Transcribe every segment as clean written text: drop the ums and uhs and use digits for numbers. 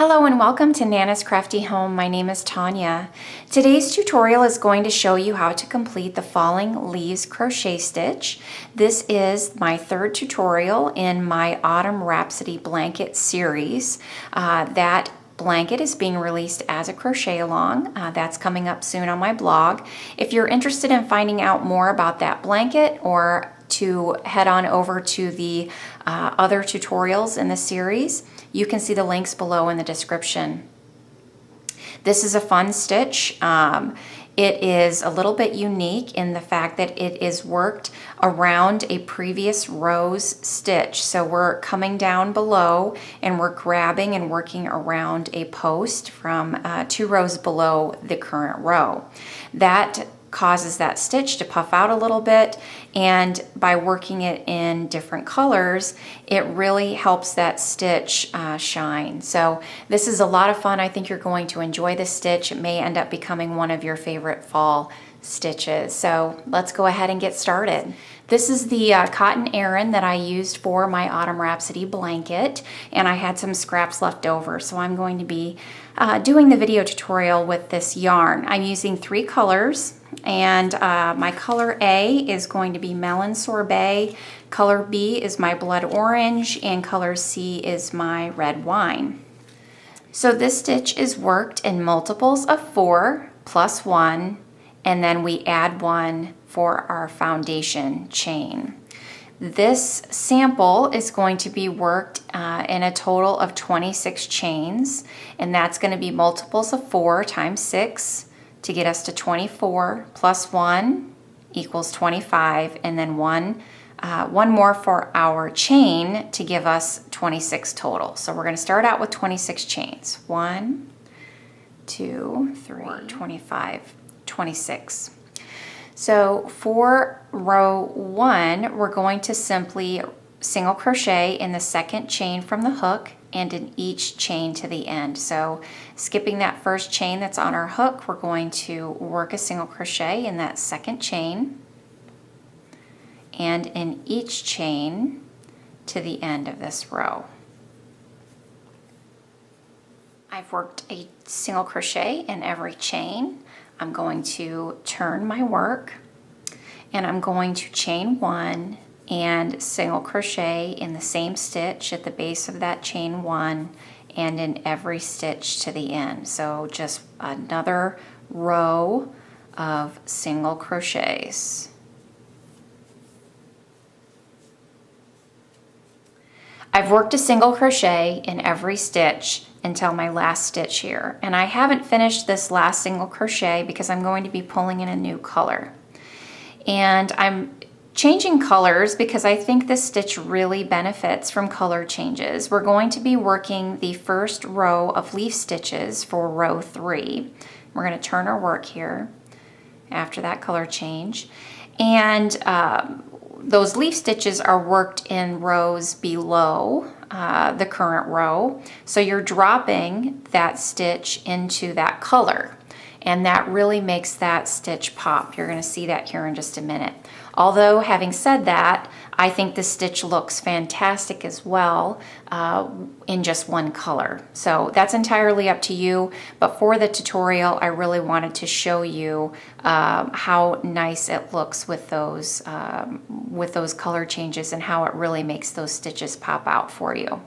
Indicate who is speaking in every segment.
Speaker 1: Hello and welcome to Nana's Crafty Home. My name is Tanya. Today's tutorial is going to show you how to complete the falling leaves crochet stitch. This is my third tutorial in my Autumn Rhapsody blanket series. That blanket is being released as a crochet along. That's coming up soon on my blog. If you're interested in finding out more about that blanket or to head on over to the other tutorials in the series, you can see the links below in the description. This is a fun stitch. It is a little bit unique in the fact that it is worked around a previous row's stitch. So we're coming down below and we're grabbing and working around a post from 2 rows below the current row. That causes that stitch to puff out a little bit, and by working it in different colors, it really helps that stitch shine. So this is a lot of fun. I think you're going to enjoy this stitch. It may end up becoming one of your favorite fall stitches. So let's go ahead and get started. This is the cotton Aran that I used for my Autumn Rhapsody blanket, and I had some scraps left over, so I'm going to be doing the video tutorial with this yarn. I'm using 3 colors, and my color A is going to be Melon Sorbet, color B is my Blood Orange, and color C is my Red Wine. So this stitch is worked in multiples of 4 plus 1, and then we add 1 for our foundation chain. This sample is going to be worked in a total of 26 chains, and that's going to be multiples of 4 times 6 to get us to 24, plus 1 equals 25, and then one more for our chain to give us 26 total. So we're going to start out with 26 chains. 1, 2, 3, 25, 26. So for row 1, we're going to simply single crochet in the second chain from the hook and in each chain to the end. So skipping that first chain that's on our hook, we're going to work a single crochet in that second chain and in each chain to the end of this row. I've worked a single crochet in every chain. I'm going to turn my work and I'm going to chain 1 and single crochet in the same stitch at the base of that chain 1 and in every stitch to the end. So just another row of single crochets. I've worked a single crochet in every stitch until my last stitch here, and I haven't finished this last single crochet because I'm going to be pulling in a new color. And I'm changing colors because I think this stitch really benefits from color changes. We're going to be working the first row of leaf stitches for row 3. We're going to turn our work here after that color change, and those leaf stitches are worked in rows below the current row. So you're dropping that stitch into that color, and that really makes that stitch pop. You're going to see that here in just a minute. Although, having said that, I think the stitch looks fantastic as well in just one color. So that's entirely up to you, but for the tutorial I really wanted to show you how nice it looks with those color changes and how it really makes those stitches pop out for you.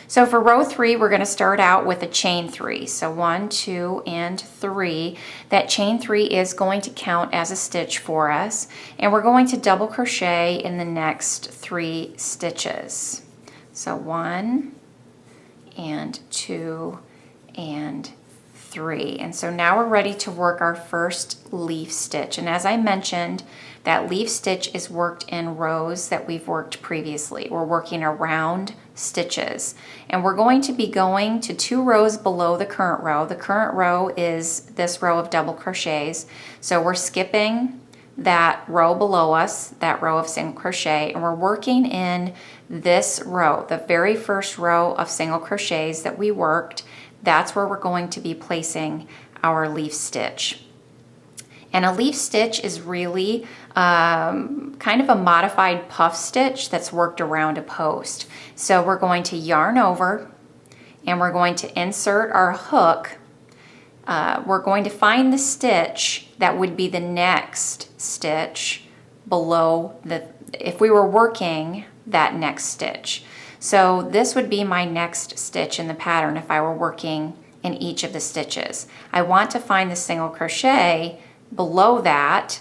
Speaker 1: So for row 3, we're going to start out with a chain 3. So 1, 2, and 3. That chain 3 is going to count as a stitch for us, and we're going to double crochet in the next 3 stitches. So 1 and 2 and 3. And so now we're ready to work our first leaf stitch. And as I mentioned, that leaf stitch is worked in rows that we've worked previously. We're working around stitches, and we're going to be going to 2 rows below the current row. The current row is this row of double crochets, so we're skipping that row below us, that row of single crochet, and we're working in this row, the very first row of single crochets that we worked. That's where we're going to be placing our leaf stitch. And a leaf stitch is really kind of a modified puff stitch that's worked around a post. So we're going to yarn over and we're going to insert our hook. We're going to find the stitch that would be the next stitch below if we were working that next stitch. So this would be my next stitch in the pattern if I were working in each of the stitches. I want to find the single crochet below that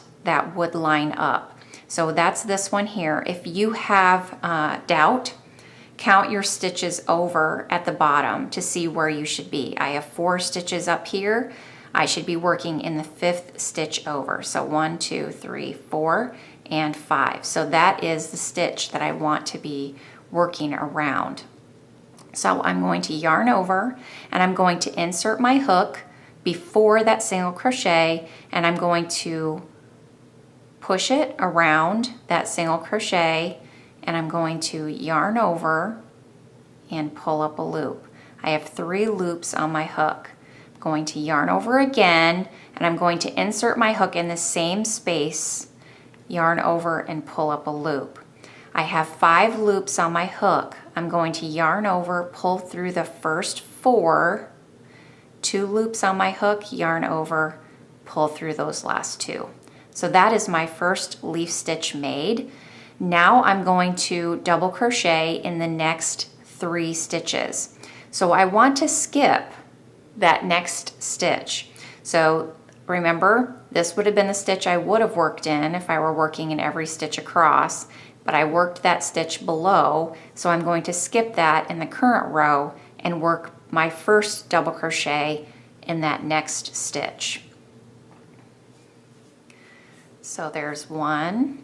Speaker 1: would line up. So that's this one here. If you have doubt, count your stitches over at the bottom to see where you should be. I have 4 stitches up here. I should be working in the 5th stitch over. So 1, 2, 3, 4, and 5. So that is the stitch that I want to be working around. So I'm going to yarn over and I'm going to insert my hook before that single crochet, and I'm going to push it around that single crochet, and I'm going to yarn over and pull up a loop. I have 3 loops on my hook. I'm going to yarn over again, and I'm going to insert my hook in the same space, yarn over and pull up a loop. I have 5 loops on my hook. I'm going to yarn over, pull through the first 4, 2 loops on my hook, yarn over, pull through those last 2. So that is my first leaf stitch made. Now I'm going to double crochet in the next 3 stitches. So I want to skip that next stitch. So remember, this would have been the stitch I would have worked in if I were working in every stitch across, but I worked that stitch below, so I'm going to skip that in the current row and work my first double crochet in that next stitch. So there's 1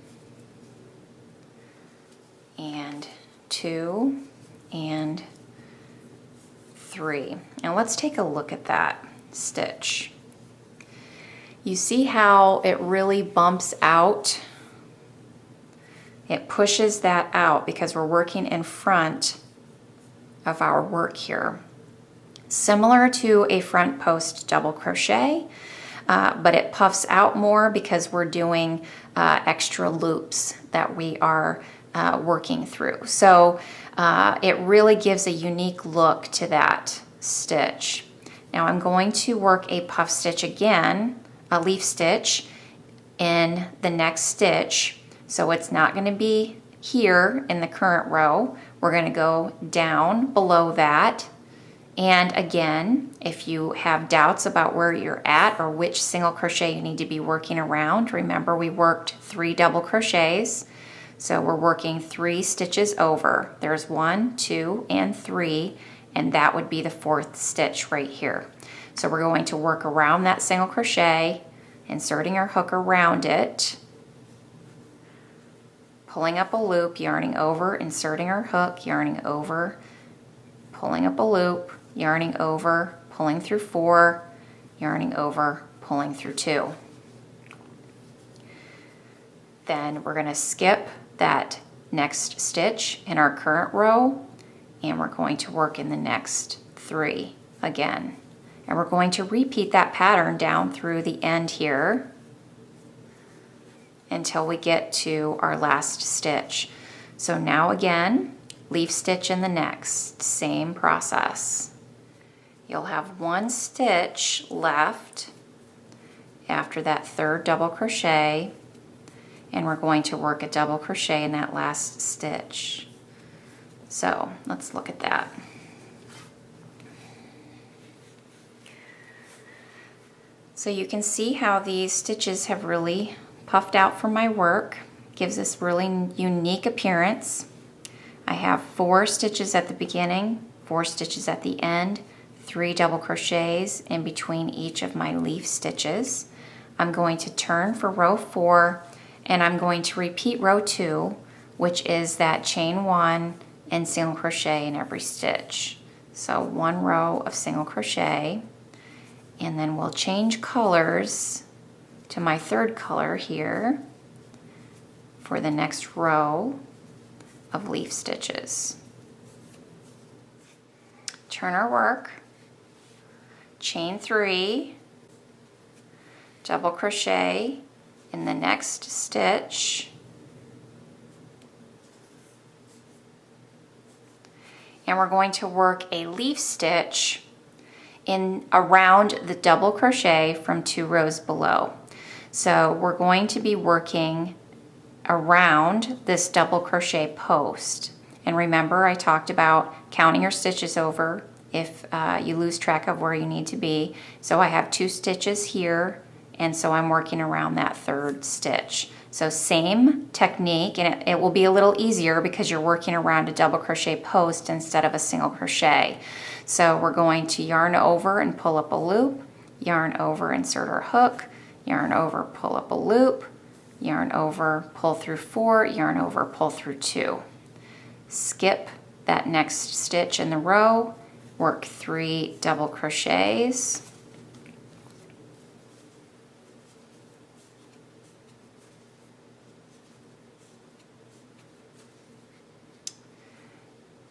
Speaker 1: and 2 and 3. Now let's take a look at that stitch. You see how it really bumps out? It pushes that out because we're working in front of our work here. Similar to a front post double crochet, but it puffs out more because we're doing extra loops that we are working through. So it really gives a unique look to that stitch. Now I'm going to work a puff stitch again, a leaf stitch in the next stitch. So it's not going to be here in the current row. We're going to go down below that. And again, if you have doubts about where you're at or which single crochet you need to be working around, remember we worked 3 double crochets. So we're working 3 stitches over. There's 1, 2, and 3, and that would be the 4th stitch right here. So we're going to work around that single crochet, inserting our hook around it, pulling up a loop, yarning over, inserting our hook, yarning over, pulling up a loop, yarning over, pulling through 4, yarning over, pulling through 2. Then we're going to skip that next stitch in our current row, and we're going to work in the next 3 again. And we're going to repeat that pattern down through the end here until we get to our last stitch. So now again, leaf stitch in the next, same process. You'll have 1 stitch left after that 3rd double crochet, and we're going to work a double crochet in that last stitch. So let's look at that. So you can see how these stitches have really puffed out from my work. Gives this really unique appearance. I have 4 stitches at the beginning, 4 stitches at the end, 3 double crochets in between each of my leaf stitches. I'm going to turn for row 4, and I'm going to repeat row 2, which is that chain 1 and single crochet in every stitch. So 1 row of single crochet, and then we'll change colors to my 3rd color here for the next row of leaf stitches. Turn our work, chain 3, double crochet in the next stitch, and we're going to work a leaf stitch in around the double crochet from 2 rows below. So we're going to be working around this double crochet post. And remember, I talked about counting your stitches over if you lose track of where you need to be. So I have 2 stitches here, and so I'm working around that 3rd stitch. So same technique, and it will be a little easier because you're working around a double crochet post instead of a single crochet. So we're going to yarn over and pull up a loop, yarn over, insert our hook, yarn over, pull up a loop, yarn over, pull through 4, yarn over, pull through 2. Skip that next stitch in the row, work 3 double crochets,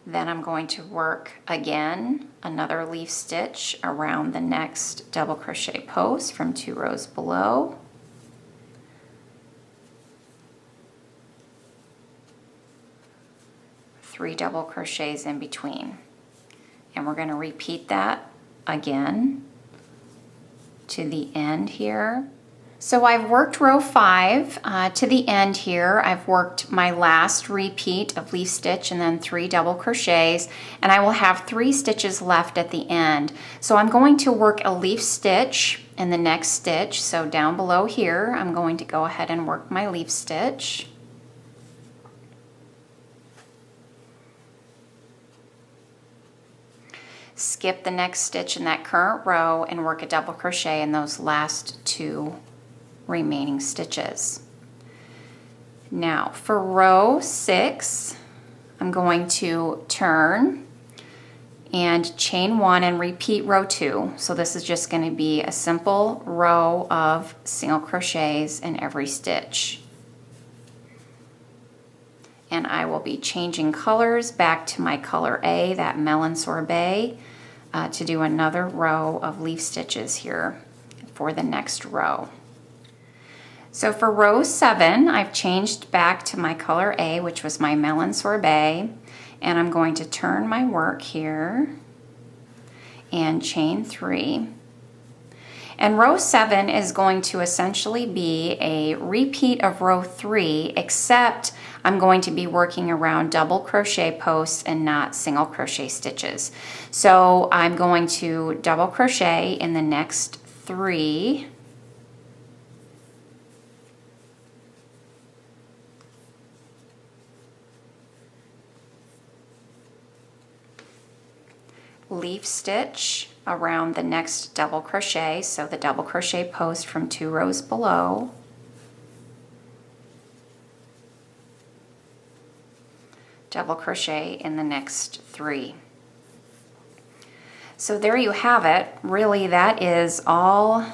Speaker 1: then I'm going to work again another leaf stitch around the next double crochet post from 2 rows below. Three double crochets in between. And we're going to repeat that again to the end here. So I've worked row 5 to the end here. I've worked my last repeat of leaf stitch and then 3 double crochets, and I will have 3 stitches left at the end. So I'm going to work a leaf stitch in the next stitch. So down below here, I'm going to go ahead and work my leaf stitch. Skip the next stitch in that current row and work a double crochet in those last 2 remaining stitches. Now for row 6, I'm going to turn and chain 1 and repeat row 2. So this is just going to be a simple row of single crochets in every stitch. And I will be changing colors back to my color A, that melon sorbet, to do another row of leaf stitches here for the next row. So for row 7, I've changed back to my color A, which was my melon sorbet, and I'm going to turn my work here and chain 3. And row 7 is going to essentially be a repeat of row 3, except I'm going to be working around double crochet posts and not single crochet stitches. So I'm going to double crochet in the next 3. Leaf stitch around the next double crochet, so the double crochet post from 2 rows below. Double crochet in the next 3. So there you have it. Really, that is all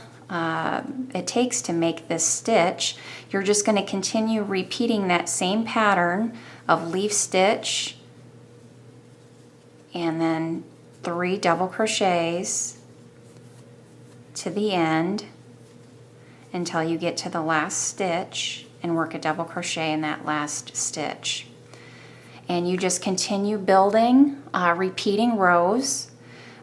Speaker 1: it takes to make this stitch. You're just going to continue repeating that same pattern of leaf stitch and then 3 double crochets to the end until you get to the last stitch and work a double crochet in that last stitch. And you just continue building, repeating rows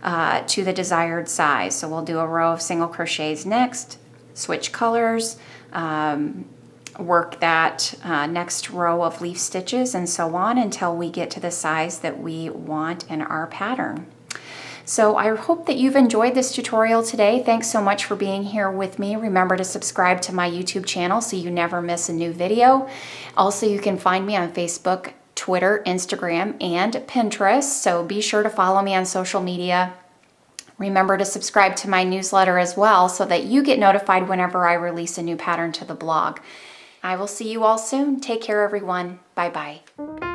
Speaker 1: to the desired size. So we'll do a row of single crochets next, switch colors, work that next row of leaf stitches, and so on until we get to the size that we want in our pattern. So I hope that you've enjoyed this tutorial today. Thanks so much for being here with me. Remember to subscribe to my YouTube channel so you never miss a new video. Also, you can find me on Facebook, Twitter, Instagram, and Pinterest, so be sure to follow me on social media. Remember to subscribe to my newsletter as well so that you get notified whenever I release a new pattern to the blog. I will see you all soon. Take care, everyone. Bye-bye.